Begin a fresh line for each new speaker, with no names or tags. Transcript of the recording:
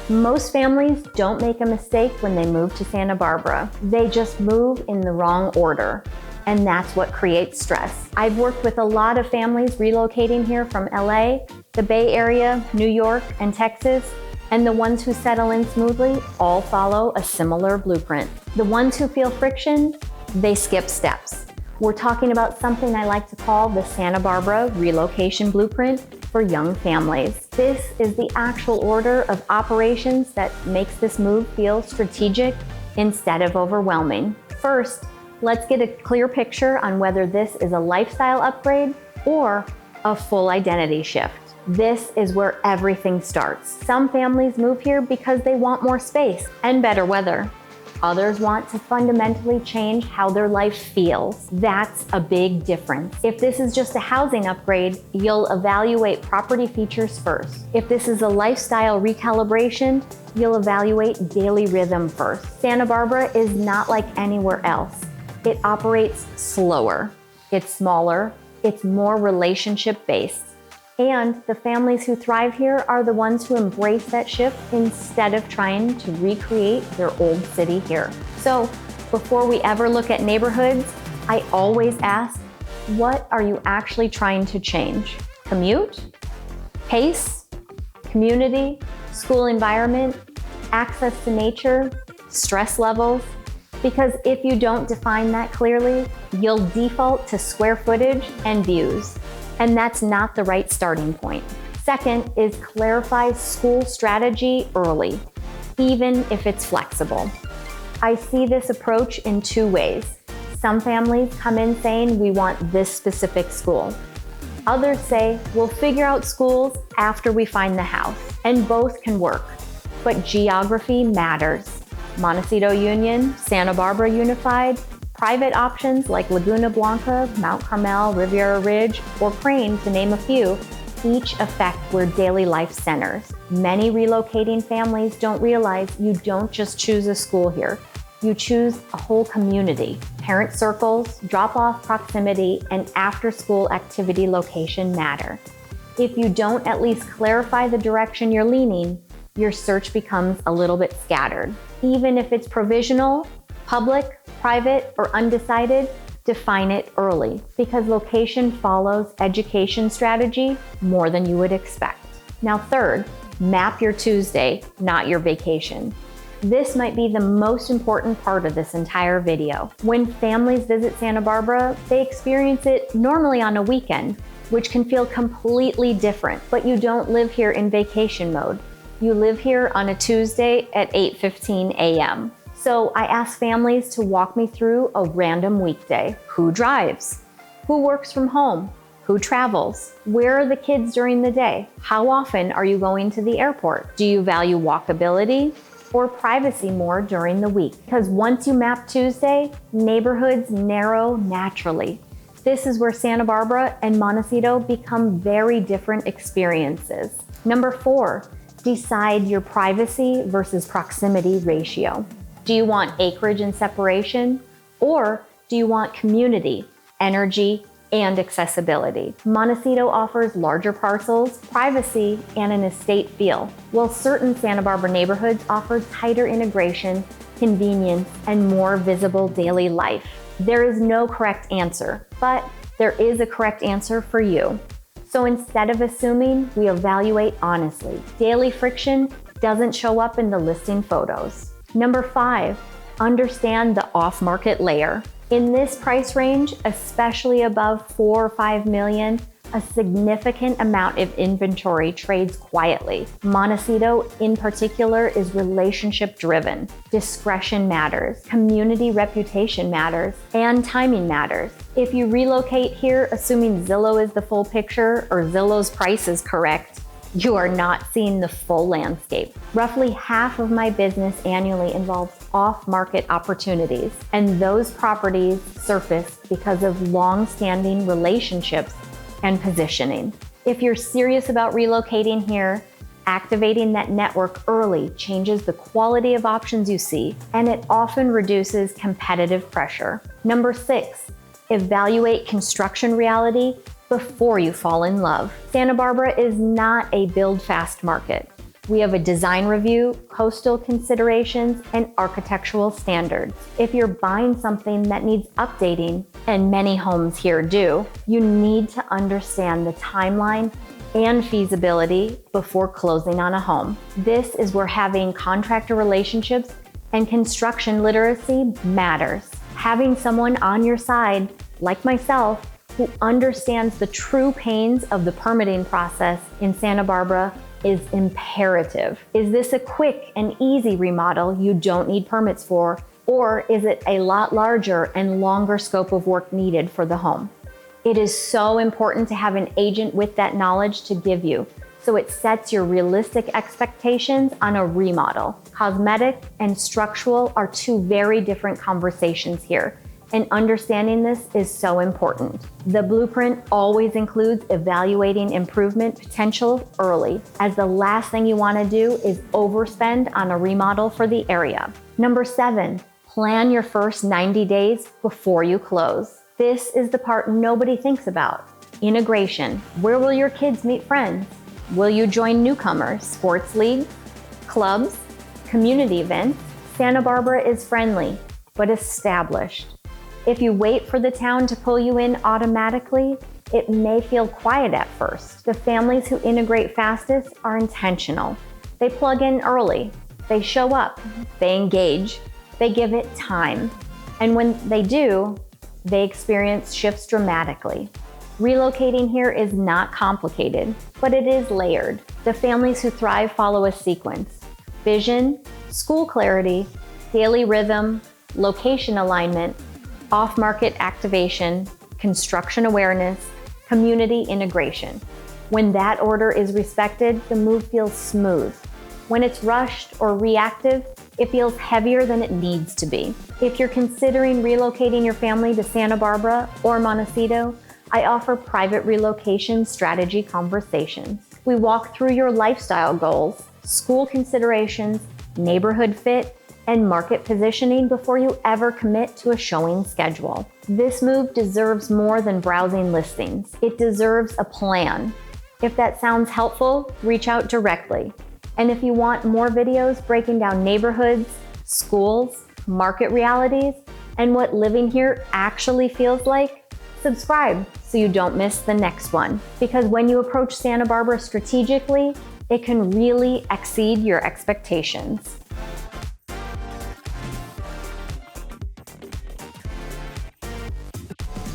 Most families don't make a mistake when they move to Santa Barbara. They just move in the wrong order, and that's what creates stress. I've worked with a lot of families relocating here from LA, the Bay Area, New York, and Texas, and the ones who settle in smoothly all follow a similar blueprint. The ones who feel friction, they skip steps. We're talking about something I like to call the Santa Barbara Relocation Blueprint for young families. This is the actual order of operations that makes this move feel strategic instead of overwhelming. First, let's get a clear picture on whether this is a lifestyle upgrade or a full identity shift. This is where everything starts. Some families move here because they want more space and better weather. Others want to fundamentally change how their life feels. That's a big difference. If this is just a housing upgrade, you'll evaluate property features first. If this is a lifestyle recalibration, you'll evaluate daily rhythm first. Santa Barbara is not like anywhere else. It operates slower, it's smaller, it's more relationship-based. And the families who thrive here are the ones who embrace that shift instead of trying to recreate their old city here. So before we ever look at neighborhoods, I always ask, what are you actually trying to change? Commute? Pace? Community? School environment? Access to nature? Stress levels? Because if you don't define that clearly, you'll default to square footage and views. And that's not the right starting point. Second is clarify school strategy early, even if it's flexible. I see this approach in two ways. Some families come in saying we want this specific school. Others say we'll figure out schools after we find the house, and both can work. But geography matters. Montecito Union, Santa Barbara Unified, private options like Laguna Blanca, Mount Carmel, Riviera Ridge, or Crane, to name a few, each affect where daily life centers. Many relocating families don't realize you don't just choose a school here. You choose a whole community. Parent circles, drop-off proximity, and after-school activity location matter. If you don't at least clarify the direction you're leaning, your search becomes a little bit scattered. Even if it's provisional, public, private, or undecided, define it early, because location follows education strategy more than you would expect. Now third, map your Tuesday, not your vacation. This might be the most important part of this entire video. When families visit Santa Barbara, they experience it normally on a weekend, which can feel completely different, but you don't live here in vacation mode. You live here on a Tuesday at 8:15 a.m. So I ask families to walk me through a random weekday. Who drives? Who works from home? Who travels? Where are the kids during the day? How often are you going to the airport? Do you value walkability or privacy more during the week? Because once you map Tuesday, neighborhoods narrow naturally. This is where Santa Barbara and Montecito become very different experiences. Number 4, decide your privacy versus proximity ratio. Do you want acreage and separation, or do you want community, energy, and accessibility? Montecito offers larger parcels, privacy, and an estate feel, while certain Santa Barbara neighborhoods offer tighter integration, convenience, and more visible daily life. There is no correct answer, but there is a correct answer for you. So instead of assuming, we evaluate honestly. Daily friction doesn't show up in the listing photos. Number 5, understand the off-market layer. In this price range, especially above 4 or 5 million, a significant amount of inventory trades quietly. Montecito in particular is relationship driven. Discretion matters, community reputation matters, and timing matters. If you relocate here assuming Zillow is the full picture or Zillow's price is correct, you are not seeing the full landscape. Roughly half of my business annually involves off-market opportunities, and those properties surface because of long-standing relationships and positioning. If you're serious about relocating here, activating that network early changes the quality of options you see, and it often reduces competitive pressure. Number 6, evaluate construction reality before you fall in love. Santa Barbara is not a build fast market. We have a design review, coastal considerations, and architectural standards. If you're buying something that needs updating, and many homes here do, you need to understand the timeline and feasibility before closing on a home. This is where having contractor relationships and construction literacy matters. Having someone on your side, like myself, who understands the true pains of the permitting process in Santa Barbara is imperative. Is this a quick and easy remodel you don't need permits for, or is it a lot larger and longer scope of work needed for the home? It is so important to have an agent with that knowledge to give you, so it sets your realistic expectations on a remodel. Cosmetic and structural are two very different conversations here, and understanding this is so important. The blueprint always includes evaluating improvement potential early, as the last thing you want to do is overspend on a remodel for the area. Number 7, plan your first 90 days before you close. This is the part nobody thinks about. Integration. Where will your kids meet friends? Will you join newcomers, sports leagues, clubs, community events? Santa Barbara is friendly, but established. If you wait for the town to pull you in automatically, it may feel quiet at first. The families who integrate fastest are intentional. They plug in early, they show up, they engage, they give it time. And when they do, they experience shifts dramatically. Relocating here is not complicated, but it is layered. The families who thrive follow a sequence: vision, school clarity, daily rhythm, location alignment, off-market activation, construction awareness, community integration. When that order is respected, the move feels smooth. When it's rushed or reactive, it feels heavier than it needs to be. If you're considering relocating your family to Santa Barbara or Montecito, I offer private relocation strategy conversations. We walk through your lifestyle goals, school considerations, neighborhood fit, and market positioning before you ever commit to a showing schedule. This move deserves more than browsing listings. It deserves a plan. If that sounds helpful, reach out directly. And if you want more videos breaking down neighborhoods, schools, market realities, and what living here actually feels like, subscribe so you don't miss the next one. Because when you approach Santa Barbara strategically, it can really exceed your expectations.